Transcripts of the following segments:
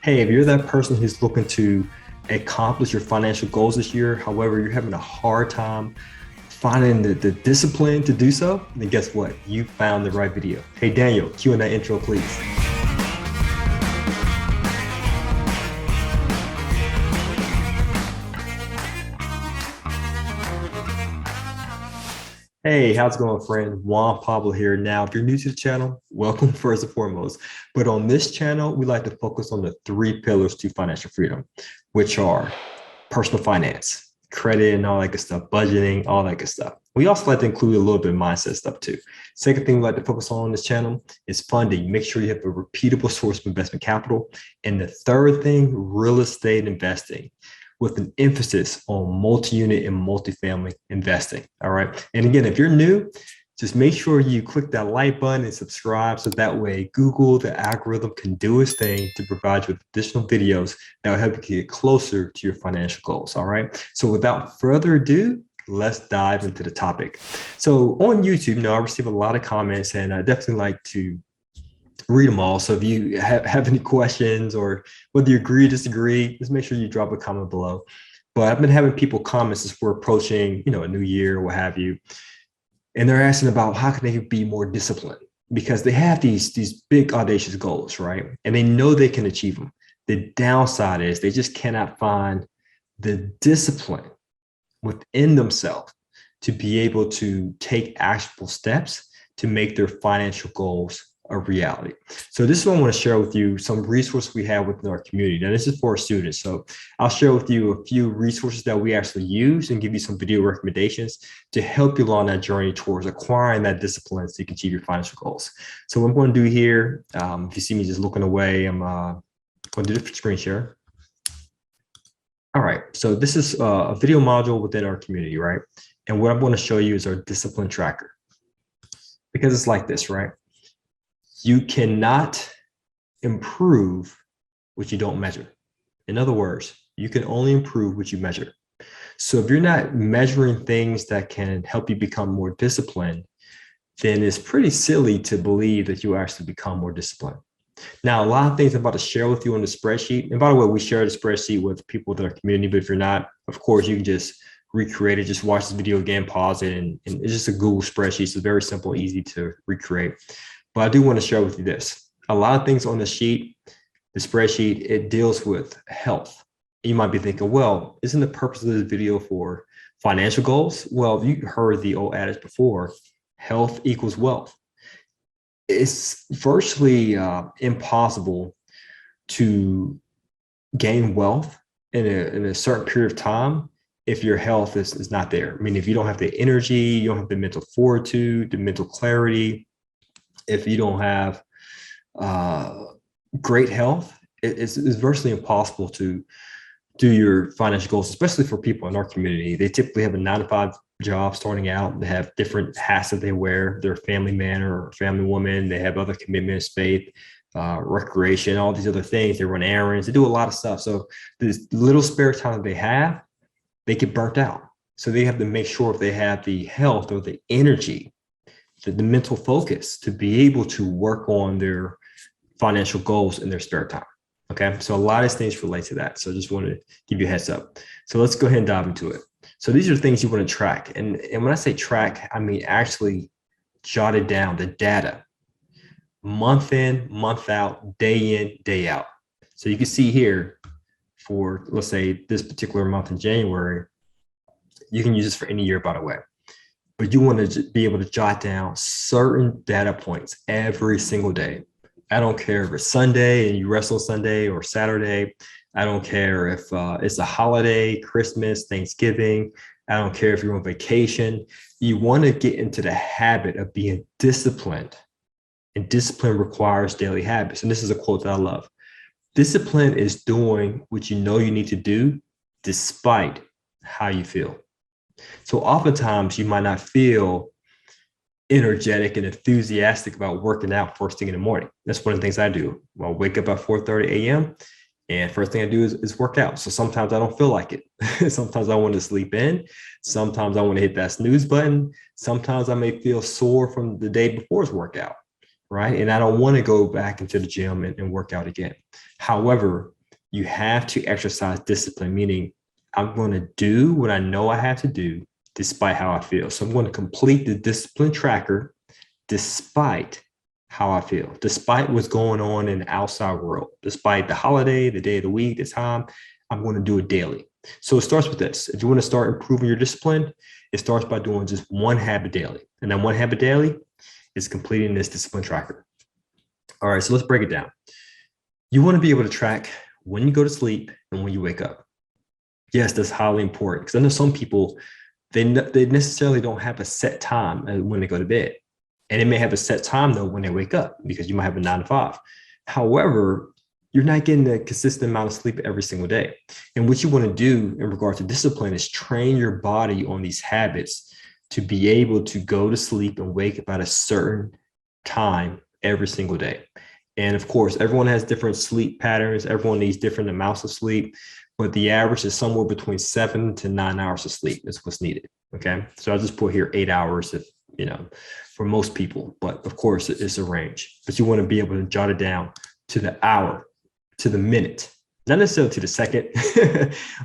Hey, if you're that person who's looking to accomplish your financial goals this year, however, you're having a hard time finding the discipline to do so, then guess what? You found the right video. Hey, Daniel, cue in that intro, please. Hey, how's it going, friend? Juan Pablo here. Now, if you're new to the channel, welcome first and foremost. But on this channel, we like to focus on the three pillars to financial freedom, which are personal finance, credit, and all that good stuff, budgeting, all that good stuff. We also like to include a little bit of mindset stuff too. Second thing we like to focus on this channel is funding. Make sure you have a repeatable source of investment capital. And the third thing, real estate investing, with an emphasis on multi-unit and multifamily investing. All right. And again, if you're new, just make sure you click that like button and subscribe so that way Google, the algorithm, can do its thing to provide you with additional videos that will help you get closer to your financial goals. All right. So without further ado, let's dive into the topic. So on YouTube, I receive a lot of comments and I definitely like to read them all. So if you have any questions or whether you agree or disagree, just make sure you drop a comment below. But I've been having people comment as we're approaching, a new year, what have you. And they're asking about how can they be more disciplined because they have these big audacious goals, right? And they know they can achieve them. The downside is they just cannot find the discipline within themselves to be able to take actionable steps to make their financial goals a reality. So this is what I want to share with you, some resources we have within our community. Now, this is for our students. So I'll share with you a few resources that we actually use and give you some video recommendations to help you along that journey towards acquiring that discipline so you can achieve your financial goals. So what I'm going to do here, if you see me just looking away, I'm going to do the screen share. All right. So this is a video module within our community, right? And what I'm going to show you is our discipline tracker. Because it's like this, right? You cannot improve what you don't measure. In other words, you can only improve what you measure. So if you're not measuring things that can help you become more disciplined, then it's pretty silly to believe that you actually become more disciplined. Now, a lot of things I'm about to share with you on the spreadsheet. And by the way, we share the spreadsheet with people that are community, but if you're not, of course, you can just recreate it. Just watch this video again, pause it, and it's just a Google spreadsheet. So it's very simple, easy to recreate. But I do want to share with you this. A lot of things on the sheet, the spreadsheet, it deals with health. You might be thinking, well, isn't the purpose of this video for financial goals? Well, you heard the old adage before, health equals wealth. It's virtually impossible to gain wealth in a certain period of time if your health is not there. I mean, if you don't have the energy, you don't have the mental fortitude, the mental clarity, if you don't have great health, it's virtually impossible to do your financial goals, especially for people in our community. They typically have a 9-to-5 job starting out. They have different hats that they wear. They're a family man or a family woman. They have other commitments, faith, recreation, all these other things. They run errands. They do a lot of stuff. So this little spare time that they have, they get burnt out. So they have to make sure if they have the health or the energy, the mental focus to be able to work on their financial goals in their spare time. Okay. So a lot of things relate to that. So I just wanted to give you a heads up. So let's go ahead and dive into it. So these are things you want to track. And when I say track, I mean actually jot it down, the data, month in, month out, day in, day out. So you can see here for, let's say this particular month in January, you can use this for any year, by the way. But you want to be able to jot down certain data points every single day. I don't care if it's Sunday and you rest on Sunday or Saturday. I don't care if it's a holiday, Christmas, Thanksgiving. I don't care if you're on vacation. You want to get into the habit of being disciplined. And discipline requires daily habits. And this is a quote that I love. Discipline is doing what you know you need to do despite how you feel. So oftentimes you might not feel energetic and enthusiastic about working out first thing in the morning. That's one of the things I do. I'll wake up at 4:30 a.m. and first thing I do is work out. So sometimes I don't feel like it. Sometimes I want to sleep in. Sometimes I want to hit that snooze button. Sometimes I may feel sore from the day before's workout, right? And I don't want to go back into the gym and work out again. However, you have to exercise discipline, meaning I'm going to do what I know I have to do despite how I feel. So I'm going to complete the discipline tracker despite how I feel, despite what's going on in the outside world, despite the holiday, the day of the week, the time, I'm going to do it daily. So it starts with this. If you want to start improving your discipline, it starts by doing just one habit daily. And then one habit daily is completing this discipline tracker. All right, so let's break it down. You want to be able to track when you go to sleep and when you wake up. Yes, that's highly important, because I know some people, they necessarily don't have a set time when they go to bed. And they may have a set time though when they wake up, because you might have a 9 to 5. However, you're not getting a consistent amount of sleep every single day. And what you want to do in regard to discipline is train your body on these habits to be able to go to sleep and wake up at a certain time every single day. And of course, everyone has different sleep patterns. Everyone needs different amounts of sleep, but the average is somewhere between 7 to 9 hours of sleep is what's needed. Okay. So I just put here 8 hours if, for most people, but of course it's a range, but you want to be able to jot it down to the hour, to the minute, not necessarily to the second,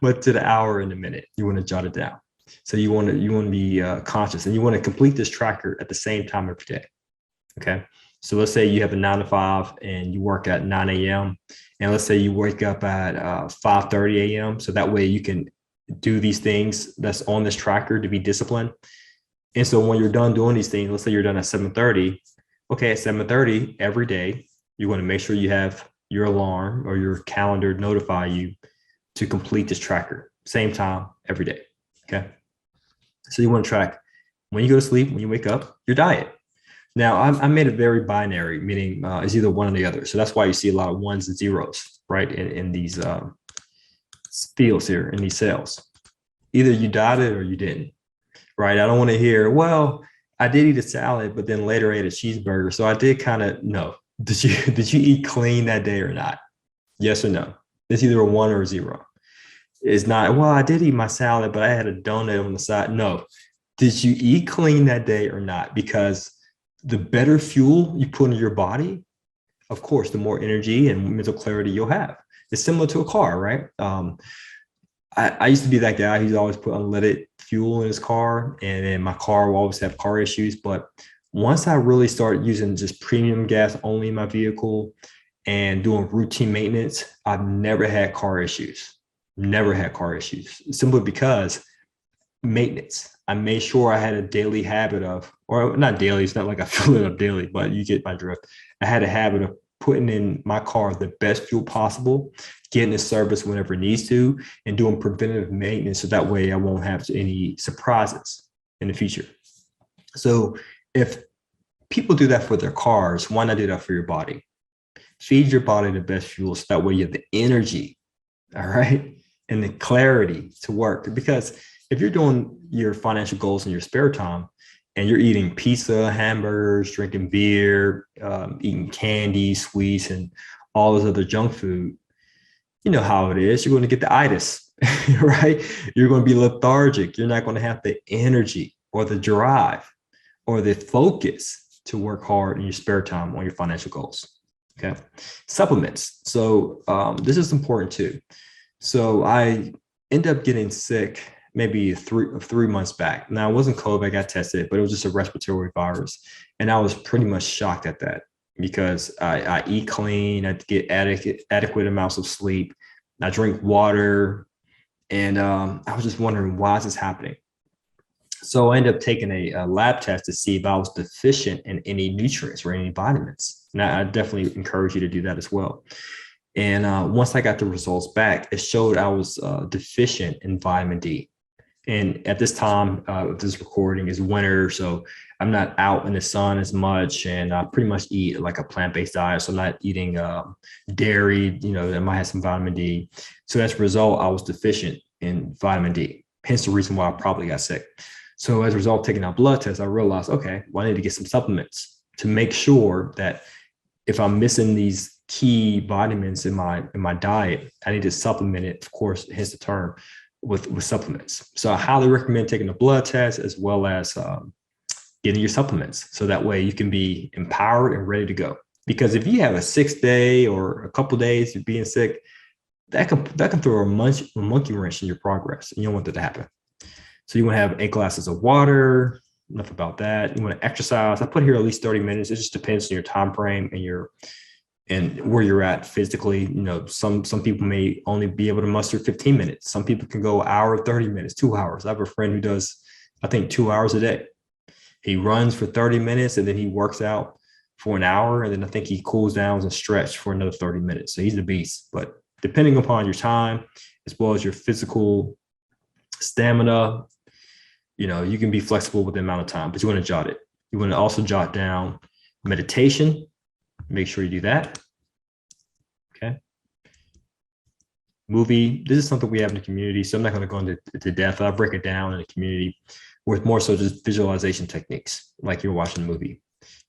but to the hour and the minute. You want to jot it down. So you want to be conscious, and you want to complete this tracker at the same time every day. Okay. So let's say you have a 9 to 5 and you work at 9 a.m. And let's say you wake up at 5:30 a.m. So that way you can do these things that's on this tracker to be disciplined. And so when you're done doing these things, let's say you're done at 7:30. Okay, at 7:30 every day, you want to make sure you have your alarm or your calendar notify you to complete this tracker. Same time every day. Okay. So you want to track when you go to sleep, when you wake up, your diet. Now, I made it very binary, meaning it's either one or the other. So that's why you see a lot of ones and zeros, right, in these fields here, in these cells. Either you dieted or you didn't, right? I don't want to hear, well, I did eat a salad, but then later ate a cheeseburger. So I did kind of no. Did you eat clean that day or not? Yes or no? It's either a 1 or a 0. It's not, well, I did eat my salad, but I had a donut on the side. No. Did you eat clean that day or not? Because the better fuel you put in your body, of course, the more energy and mental clarity you'll have. It's similar to a car, right? I used to be that guy who's always put unleaded fuel in his car, and then my car will always have car issues. But once I really started using just premium gas only in my vehicle and doing routine maintenance, I've never had car issues. Never had car issues, simply because maintenance. I made sure I had a daily habit of, or not daily, it's not like I fill it up daily, but you get my drift. I had a habit of putting in my car the best fuel possible, getting the service whenever it needs to, and doing preventative maintenance so that way I won't have any surprises in the future. So if people do that for their cars, why not do that for your body? Feed your body the best fuel so that way you have the energy, all right, and the clarity to work. Because if you're doing your financial goals in your spare time and you're eating pizza, hamburgers, drinking beer, eating candy, sweets, and all this other junk food, you know how it is. You're going to get the itis, right? You're going to be lethargic. You're not going to have the energy or the drive or the focus to work hard in your spare time on your financial goals. Okay. Supplements. So this is important too. So I ended up getting sick maybe three months back. Now, it wasn't COVID, I got tested, but it was just a respiratory virus. And I was pretty much shocked at that because I eat clean, I get adequate amounts of sleep, I drink water, and I was just wondering, why is this happening? So I ended up taking a lab test to see if I was deficient in any nutrients or any vitamins. And I definitely encourage you to do that as well. And once I got the results back, it showed I was deficient in vitamin D. And at this time, this recording is winter, so I'm not out in the sun as much, and I pretty much eat like a plant-based diet. So I'm not eating dairy, that might have some vitamin D. So as a result, I was deficient in vitamin D, hence the reason why I probably got sick. So as a result of taking out blood tests, I realized, okay, well, I need to get some supplements to make sure that if I'm missing these key vitamins in my diet, I need to supplement it, of course, hence the term, with supplements. So I highly recommend taking a blood test as well as getting your supplements. So that way you can be empowered and ready to go. Because if you have a 6 day or a couple of days of being sick, that can throw a monkey wrench in your progress, and you don't want that to happen. So you want to have 8 glasses of water. Enough about that. You want to exercise. I put here at least 30 minutes. It just depends on your time frame and where you're at physically. Some people may only be able to muster 15 minutes. Some people can go an hour, 30 minutes, 2 hours. I have a friend who does, I think, 2 hours a day. He runs for 30 minutes and then he works out for an hour. And then I think he cools down and stretches for another 30 minutes. So he's a beast. But depending upon your time, as well as your physical stamina, you can be flexible with the amount of time, but you want to jot it. You want to also jot down meditation. Make sure you do that. Okay. Movie. This is something we have in the community, so I'm not going to go into depth. I'll break it down in the community with more so just visualization techniques, like you're watching a movie.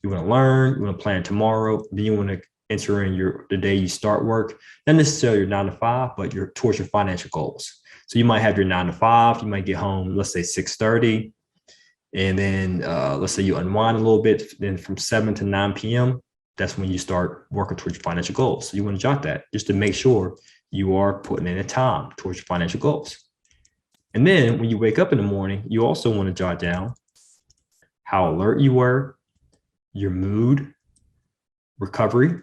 You want to learn, you want to plan tomorrow, then you want to enter in the day you start work, not necessarily your 9 to 5, but towards your financial goals. So you might have your 9 to 5, you might get home, let's say 6:30, and then let's say you unwind a little bit. Then from 7 to 9 p.m., that's when you start working towards your financial goals. So you want to jot that just to make sure you are putting in a time towards your financial goals. And then when you wake up in the morning, you also want to jot down how alert you were, your mood, recovery,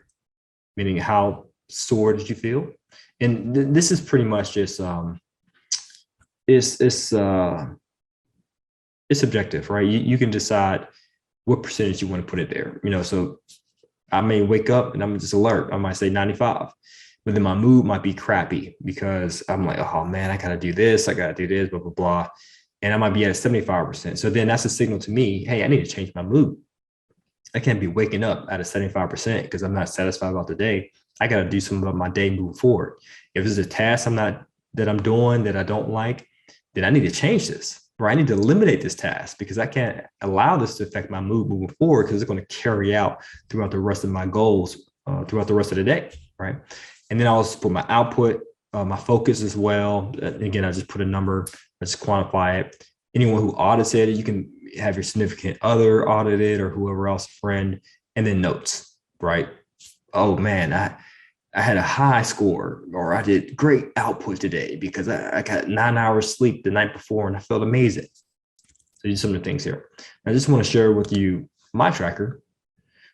meaning how sore did you feel. And this is pretty much just it's subjective, right? You can decide what percentage you want to put it there. So I may wake up and I'm just alert. I might say 95, but then my mood might be crappy because I'm like, oh man, I gotta do this, blah, blah, blah. And I might be at 75%. So then that's a signal to me, hey, I need to change my mood. I can't be waking up at a 75% because I'm not satisfied about the day. I got to do something about my day moving forward. If there's a task that I'm doing that I don't like, then I need to change this, or I need to eliminate this task because I can't allow this to affect my mood moving forward because it's going to carry out throughout the rest of my goals, throughout the rest of the day, right? And then I'll also put my output, my focus as well. Again, I just put a number, I just quantify it. Anyone who audits it, you can have your significant other audit it or whoever else, friend, and then notes, right? Oh man, I had a high score, or I did great output today because I got 9 hours sleep the night before and I felt amazing. So these are some of the things here. I just want to share with you my tracker.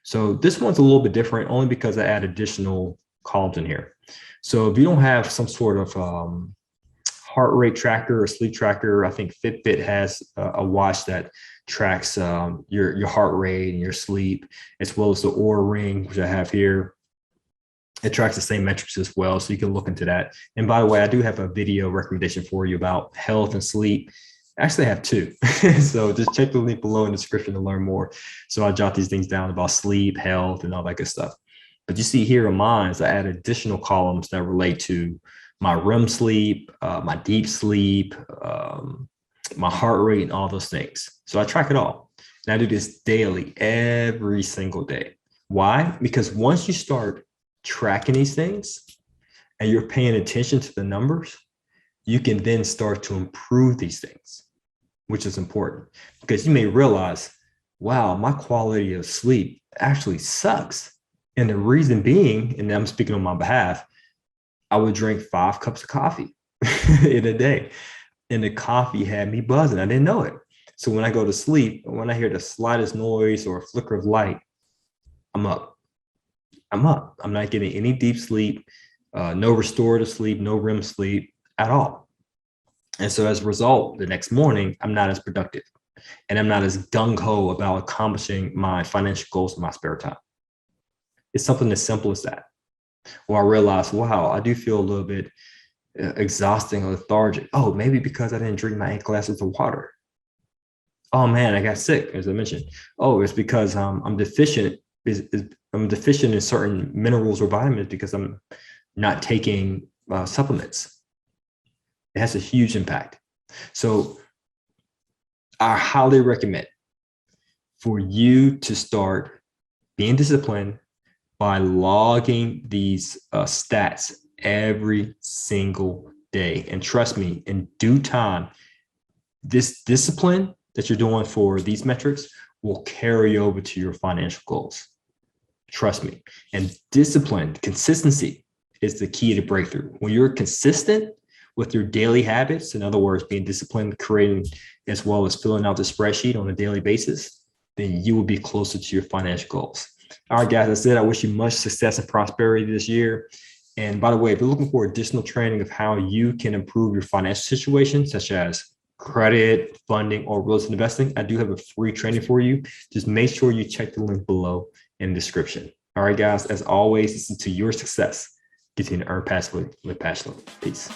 So this one's a little bit different only because I add additional columns in here. So if you don't have some sort of heart rate tracker or sleep tracker, I think Fitbit has a watch that tracks your heart rate and your sleep, as well as the Oura Ring, which I have here. It tracks the same metrics as well, so you can look into that. And by the way, I do have a video recommendation for you about health and sleep. Actually, I have 2. So just check the link below in the description to learn more. So I jot these things down about sleep, health, and all that good stuff. But you see here in mine, I add additional columns that relate to my REM sleep, my deep sleep, my heart rate, and all those things. So I track it all. And I do this daily, every single day. Why? Because once you start tracking these things and you're paying attention to the numbers, you can then start to improve these things, which is important because you may realize, wow, my quality of sleep actually sucks. And the reason being, and I'm speaking on my behalf, I would drink 5 cups of coffee in a day. And the coffee had me buzzing. I didn't know it. So when I go to sleep, when I hear the slightest noise or a flicker of light, I'm up. I'm not getting any deep sleep, no restorative sleep, no REM sleep at all. And so as a result, the next morning, I'm not as productive and I'm not as gung-ho about accomplishing my financial goals in my spare time. It's something as simple as that. Or I realize, wow, I do feel a little bit exhausting or lethargic. Oh, maybe because I didn't drink my 8 glasses of water. Oh man, I got sick, as I mentioned. Oh, it's because I'm deficient. I'm deficient in certain minerals or vitamins because I'm not taking supplements. It has a huge impact. So I highly recommend for you to start being disciplined by logging these stats every single day. And trust me, in due time, this discipline that you're doing for these metrics will carry over to your financial goals. Trust me. And discipline, consistency, is the key to breakthrough. When you're consistent with your daily habits, in other words, being disciplined, creating as well as filling out the spreadsheet on a daily basis, then you will be closer to your financial goals. All right, guys, that's it. I wish you much success and prosperity this year. And by the way, if you're looking for additional training of how you can improve your financial situation, such as credit, funding, or real estate investing, I do have a free training for you. Just make sure you check the link below in the description. All right, guys, as always, listen to your success. Continue to earn passively, live passionately. Peace.